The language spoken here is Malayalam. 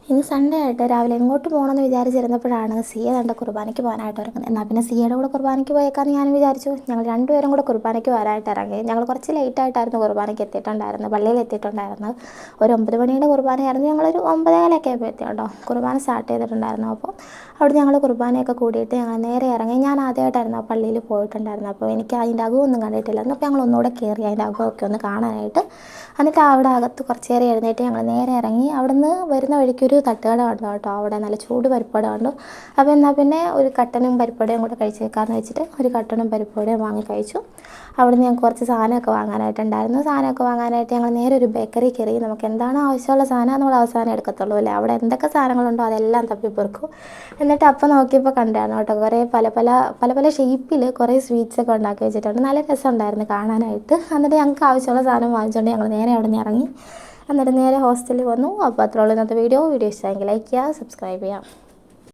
ഇന്ന് സൺഡേ ആയിട്ട് രാവിലെ എങ്ങോട്ട് പോകണമെന്ന് വിചാരിച്ചിരുന്നപ്പോഴാണ് സിയ കണ്ട കുർബാനയ്ക്ക് പോകാനായിട്ട് ഇറങ്ങുന്നത്. എന്നാൽ പിന്നെ സിയയുടെ കൂടെ കുർബാനയ്ക്ക് പോയേക്കാന്ന് ഞാനും വിചാരിച്ചു. ഞങ്ങൾ രണ്ടുപേരും കൂടെ കുർബാനയ്ക്ക് വരാനായിട്ട് ഇറങ്ങി. ഞങ്ങൾ കുറച്ച് ലേറ്റായിട്ടായിരുന്നു കുർബാനയ്ക്ക് എത്തിയിട്ടുണ്ടായിരുന്നത്, പള്ളിയിൽ എത്തിയിട്ടുണ്ടായിരുന്നത്. ഒരു 9 മണിയുടെ കുർബാനയായിരുന്നു. ഞങ്ങളൊരു 9:15 ആയപ്പോൾ എത്തി കേട്ടോ. കുർബാന സ്റ്റാർട്ട് ചെയ്തിട്ടുണ്ടായിരുന്നു. അപ്പോൾ അവിടെ ഞങ്ങൾ കുർബാനയൊക്കെ കൂടിയിട്ട് ഞങ്ങൾ നേരെ ഇറങ്ങി. ഞാൻ ആദ്യമായിട്ടായിരുന്നു ആ പള്ളിയിൽ പോയിട്ടുണ്ടായിരുന്നത്. അപ്പോൾ എനിക്ക് അതിൻ്റെ അകമൊന്നും കണ്ടിട്ടില്ല. അപ്പോൾ ഞങ്ങൾ ഒന്നുകൂടെ കയറി അതിൻ്റെ അകമൊക്കെ ഒന്ന് കാണാനായിട്ട്. എന്നിട്ട് അവിടെ അകത്ത് കുറച്ച് നേരം എഴുന്നേറ്റ് ഞങ്ങൾ നേരെ ഇറങ്ങി. അവിടുന്ന് വരുന്ന വഴിക്കൊരു തട്ടുകട കണ്ടു കേട്ടോ. അവിടെ നല്ല ചൂട് പരിപ്പുവട കണ്ടു. അപ്പോൾ എന്നാൽ പിന്നെ ഒരു കട്ടനും പരിപ്പുവടയും കൂടെ കഴിച്ചേക്കാമെന്ന് വെച്ചിട്ട് ഒരു കട്ടനും പരിപ്പുവടയും വാങ്ങി കഴിച്ചു. അവിടുന്ന് ഞങ്ങൾക്ക് കുറച്ച് സാധനമൊക്കെ വാങ്ങാനായിട്ടുണ്ടായിരുന്നു. സാധനമൊക്കെ വാങ്ങാനായിട്ട് ഞങ്ങൾ നേരെ ഒരു ബേക്കറി കയറി. നമുക്ക് എന്താണോ ആവശ്യമുള്ള സാധനം നമ്മൾ അവസാനം എടുക്കത്തുള്ളൂ അല്ലേ. അവിടെ എന്തൊക്കെ സാധനങ്ങളുണ്ടോ അതെല്ലാം തപ്പിപ്പെറുക്കും. എന്നിട്ട് അപ്പം നോക്കിയപ്പോൾ കണ്ടായിരുന്നു കേട്ടോ, കുറേ പല പല ഷേപ്പിൽ കുറേ സ്വീറ്റ്സൊക്കെ ഉണ്ടാക്കി വെച്ചിട്ടുണ്ട്. നല്ല രസമുണ്ടായിരുന്നു കാണാനായിട്ട്. എന്നിട്ട് ഞങ്ങൾക്ക് ആവശ്യമുള്ള സാധനം വാങ്ങിച്ചുകൊണ്ട് ഞങ്ങൾ നേരെ അവിടെ നിന്ന് ഇറങ്ങി. എന്നിട്ട് നേരെ ഹോസ്റ്റലിൽ വന്നു. അപ്പോൾ അത്രയുള്ള ഇന്നത്തെ വീഡിയോ ഇഷ്ടമെങ്കിൽ ലൈക്ക് ചെയ്യുക, സബ്സ്ക്രൈബ് ചെയ്യുക.